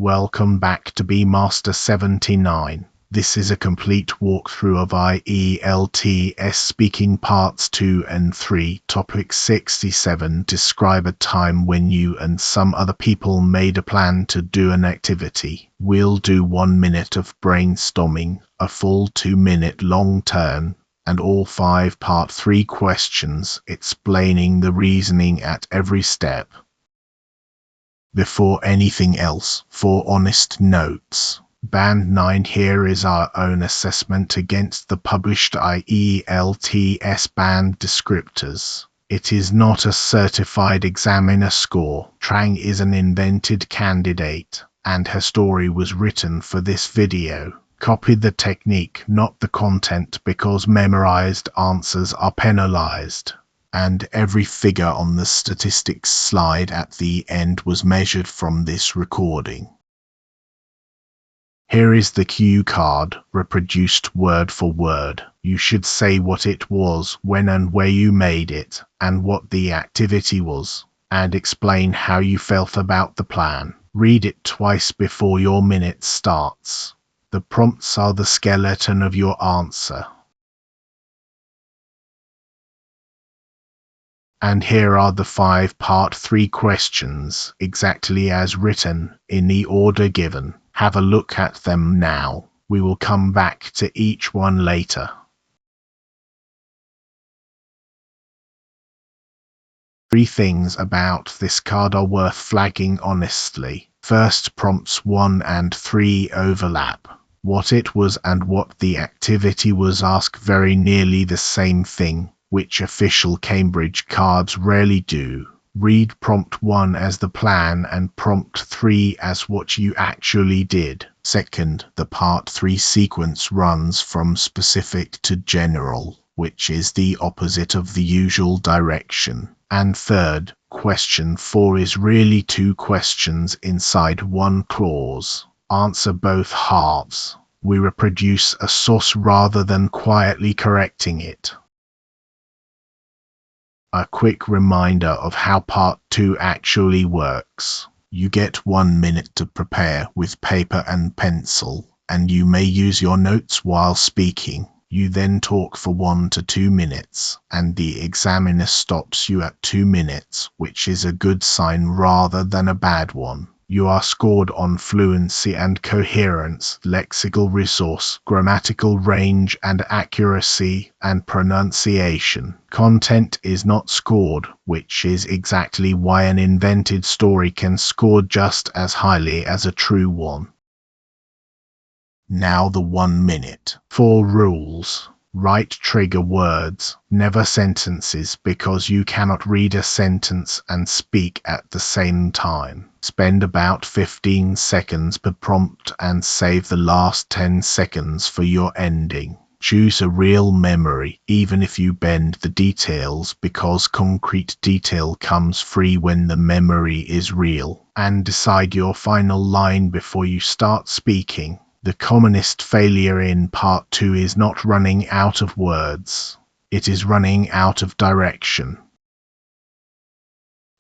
Welcome back to Master 79. This is a complete walkthrough of ielts speaking parts 2 and 3. Topic 67. Describe a time when you and some other people made a plan to do an activity. We'll do 1 minute of brainstorming, a full 2-minute long turn, and all 5 part 3 questions explaining the reasoning at every step. Before anything else, 4 honest notes. Band 9. Here is our own assessment against the published ielts band descriptors. It is not a certified examiner score. Trang is an invented candidate, and her story was written for this video. Copy the technique, not the content, because memorized answers are penalized. And every figure on the statistics slide at the end was measured from this recording. Here is the cue card, reproduced word for word. You should say what it was, when and where you made it, and what the activity was, and explain how you felt about the plan. Read it twice before your minute starts. The prompts are the skeleton of your answer. And here are the 5 part 3 questions, exactly as written, in the order given. Have a look at them now. We will come back to each one later. Three things about this card are worth flagging honestly. First, prompts 1 and 3 overlap. What it was and what the activity was ask very nearly the same thing, which official Cambridge cards rarely do. Read prompt 1 as the plan and prompt 3 as what you actually did. Second, the part 3 sequence runs from specific to general, which is the opposite of the usual direction. And third, question 4 is really 2 questions inside 1 clause. Answer both halves. We reproduce a source rather than quietly correcting it. A quick reminder of how part 2 actually works. You get 1 minute to prepare with paper and pencil, and you may use your notes while speaking. You then talk for 1 to 2 minutes, and the examiner stops you at 2 minutes, which is a good sign rather than a bad one. You are scored on fluency and coherence, lexical resource, grammatical range and accuracy, and pronunciation. Content is not scored, which is exactly why an invented story can score just as highly as a true one. Now the 1 minute. 4 rules. Write trigger words, never sentences, because you cannot read a sentence and speak at the same time. Spend about 15 seconds per prompt and save the last 10 seconds for your ending. Choose a real memory, even if you bend the details, because concrete detail comes free when the memory is real. And decide your final line before you start speaking. The commonest failure in part 2 is not running out of words. It is running out of direction.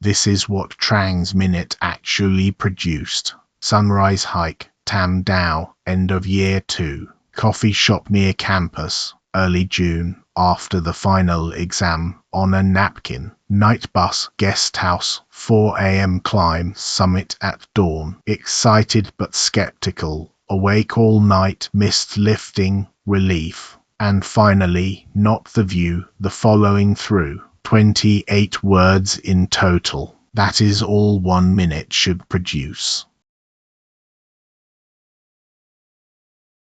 This is what Trang's minute actually produced. Sunrise hike, Tam Dao, end of year 2. Coffee shop near campus, early June, after the final exam, on a napkin. Night bus, guest house, 4 a.m. climb, summit at dawn. Excited but skeptical. Awake all night, mist lifting, relief. And finally, not the view, the following through. 28 words in total. That is all 1 minute should produce.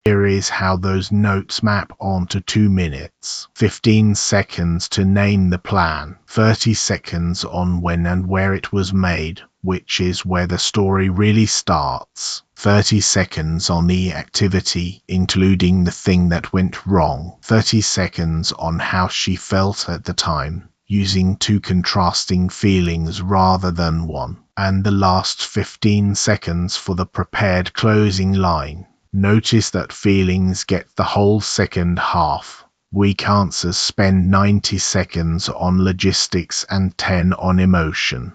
Here is how those notes map onto 2 minutes. 15 seconds to name the plan. 30 seconds on when and where it was made, which is where the story really starts. 30 seconds on the activity, including the thing that went wrong. 30 seconds on how she felt at the time, using 2 contrasting feelings rather than 1. And the last 15 seconds for the prepared closing line. Notice that feelings get the whole second half. Weak answers spend 90 seconds on logistics and 10 on emotion.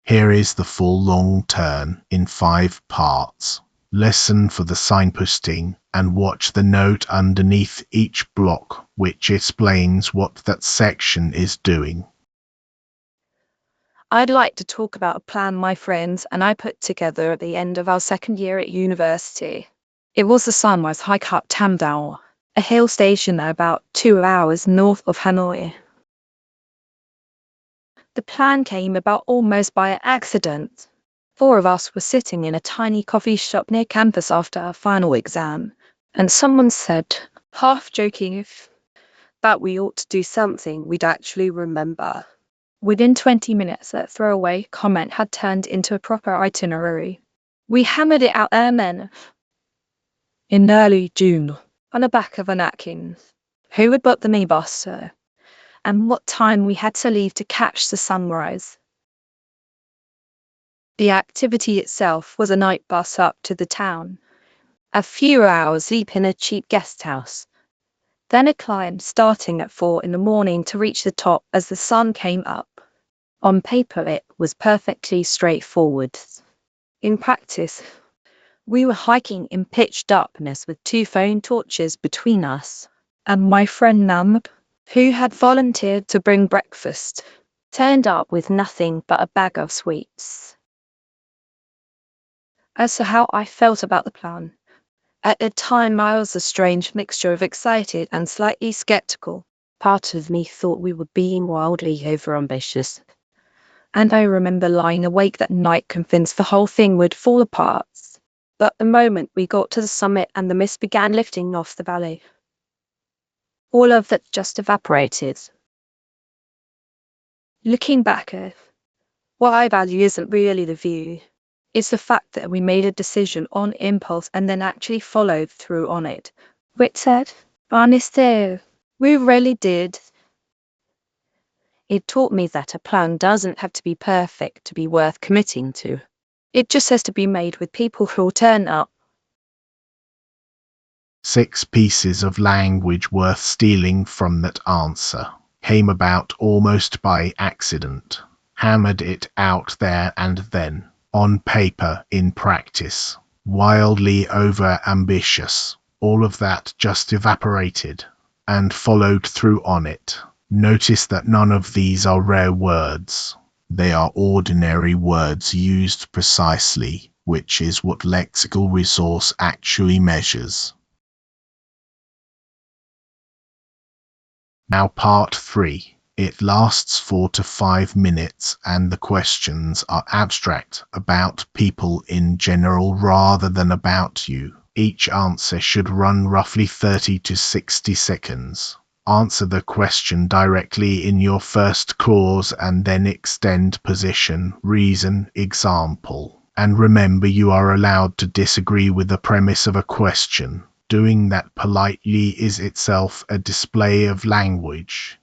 Here is the full long turn in 5 parts. Listen for the signposting and watch the note underneath each block which explains what that section is doing. I'd like to talk about a plan my friends and I put together at the end of our second year at university. It was the sunrise hike up Tam Dao, a hill station about 2 hours north of Hanoi. The plan came about almost by accident. 4 of us were sitting in a tiny coffee shop near campus after our final exam, and someone said, half joking, that we ought to do something we'd actually remember. Within 20 minutes, that throwaway comment had turned into a proper itinerary. We hammered it out there then, in early June, on the back of a napkin. Who would book the minibus, sir? And what time we had to leave to catch the sunrise. The activity itself was a night bus up to the town, a few hours sleep in a cheap guest house, then a climb starting at 4 in the morning to reach the top as the sun came up. On paper it was perfectly straightforward. In practice, we were hiking in pitch darkness with 2 phone torches between us, and my friend Nam, who had volunteered to bring breakfast, turned up with nothing but a bag of sweets. As to how I felt about the plan, at the time I was a strange mixture of excited and slightly skeptical. Part of me thought we were being wildly overambitious, and I remember lying awake that night convinced the whole thing would fall apart. But the moment we got to the summit and the mist began lifting off the valley, all of that just evaporated. Looking back, what I value isn't really the view. It's the fact that we made a decision on impulse and then actually followed through on it. Whit said, honestly, we really did. It taught me that a plan doesn't have to be perfect to be worth committing to. It just has to be made with people who'll turn up. 6 pieces of language worth stealing from that answer came about almost by accident. Hammered it out there and then, on paper, in practice. Wildly over-ambitious. All of that just evaporated, and followed through on it. Notice that none of these are rare words. They are ordinary words used precisely, which is what lexical resource actually measures. Now part 3. It lasts 4 to 5 minutes and the questions are abstract about people in general rather than about you. Each answer should run roughly 30 to 60 seconds. Answer the question directly in your first clause and then extend position, reason, example. And remember, you are allowed to disagree with the premise of a question. Doing that politely is itself a display of language.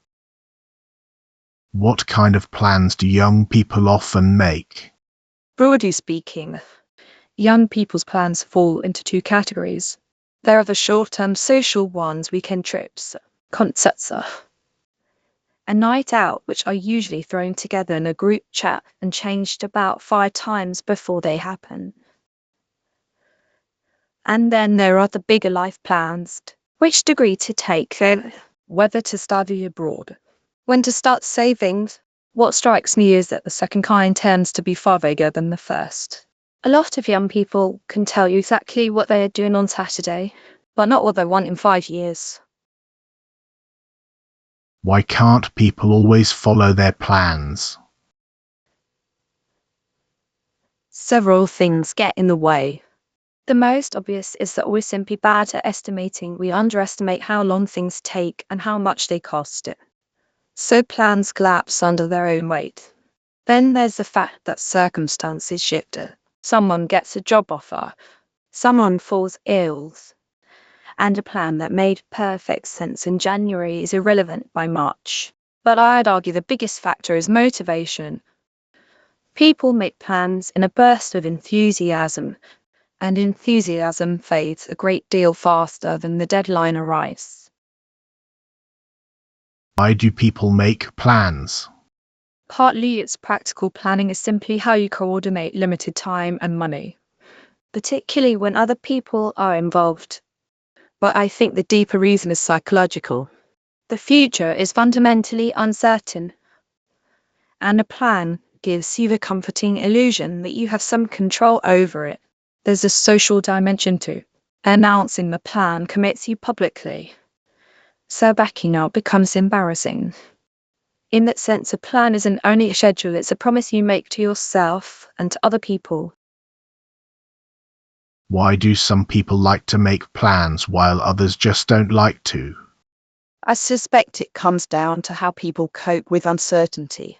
What kind of plans do young people often make? Broadly speaking, young people's plans fall into 2 categories. There are the short-term social ones, weekend trips, concerts, a night out, which are usually thrown together in a group chat and changed about 5 times before they happen. And then there are the bigger life plans, which degree to take, whether to study abroad, when to start saving. What strikes me is that the second kind tends to be far vaguer than the first. A lot of young people can tell you exactly what they are doing on Saturday, but not what they want in 5 years. Why can't people always follow their plans? Several things get in the way. The most obvious is that we're simply bad at estimating. We underestimate how long things take and how much they cost. So plans collapse under their own weight. Then there's the fact that circumstances shift. Someone gets a job offer, someone falls ill, and a plan that made perfect sense in January is irrelevant by March. But I'd argue the biggest factor is motivation. People make plans in a burst of enthusiasm, and enthusiasm fades a great deal faster than the deadline arrives. Why do people make plans? Partly it's practical planning is simply how you coordinate limited time and money, particularly when other people are involved. But I think the deeper reason is psychological. The future is fundamentally uncertain, and a plan gives you the comforting illusion that you have some control over it. There's a social dimension too. Announcing the plan commits you publicly, so backing out becomes embarrassing. In that sense, a plan isn't only a schedule, it's a promise you make to yourself and to other people. Why do some people like to make plans while others just don't like to? I suspect it comes down to how people cope with uncertainty.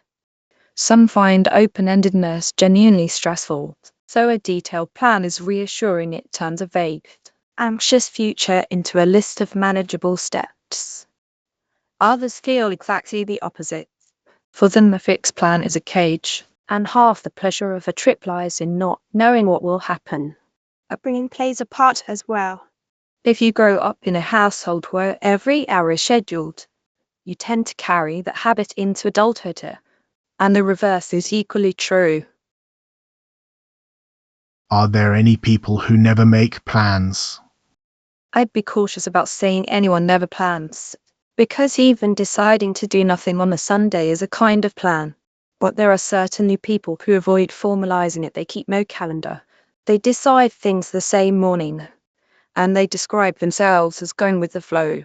Some find open-endedness genuinely stressful, so a detailed plan is reassuring. It turns a vague, anxious future into a list of manageable steps. Others feel exactly the opposite. For them, a fixed plan is a cage, and half the pleasure of a trip lies in not knowing what will happen. Upbringing plays a part as well. If you grow up in a household where every hour is scheduled, you tend to carry that habit into adulthood, and the reverse is equally true. Are there any people who never make plans? I'd be cautious about saying anyone never plans, because even deciding to do nothing on a Sunday is a kind of plan. But there are certainly people who avoid formalizing it. They keep no calendar. They decide things the same morning, and they describe themselves as going with the flow.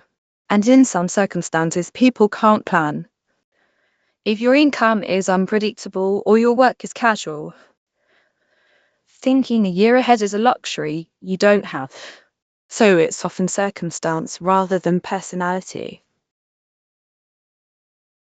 And in some circumstances, people can't plan. If your income is unpredictable or your work is casual, thinking a year ahead is a luxury you don't have. So it's often circumstance rather than personality.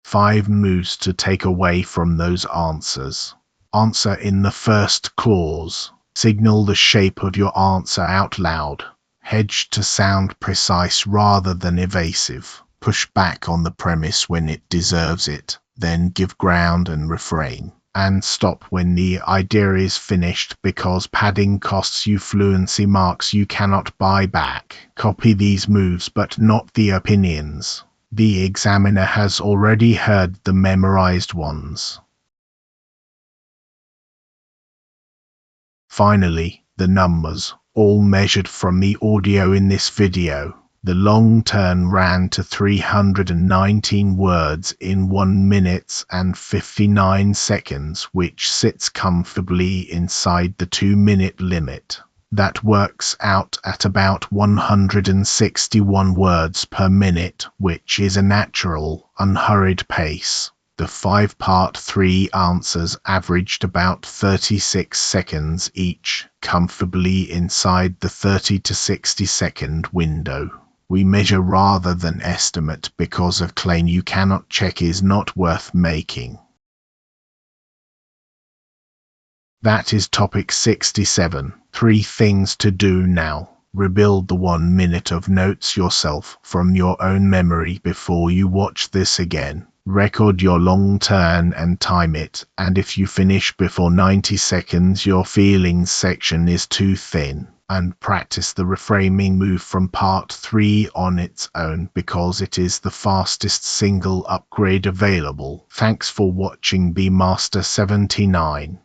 5 moves to take away from those answers. Answer in the first clause. Signal the shape of your answer out loud. Hedge to sound precise rather than evasive. Push back on the premise when it deserves it. Then give ground and refrain. And stop when the idea is finished, because padding costs you fluency marks you cannot buy back. Copy these moves but not the opinions. The examiner has already heard the memorized ones. Finally, the numbers, all measured from the audio in this video. The long turn ran to 319 words in 1 minute and 59 seconds, which sits comfortably inside the 2-minute limit. That works out at about 161 words per minute, which is a natural, unhurried pace. The 5-part 3 answers averaged about 36 seconds each, comfortably inside the 30 to 60 second window. We measure rather than estimate, because a claim you cannot check is not worth making. That is topic 67. 3 things to do now. Rebuild the 1 minute of notes yourself from your own memory before you watch this again. Record your long turn and time it, and if you finish before 90 seconds your feelings section is too thin. And practice the reframing move from part 3 on its own, because it is the fastest single upgrade available. Thanks for watching. Be Master 79.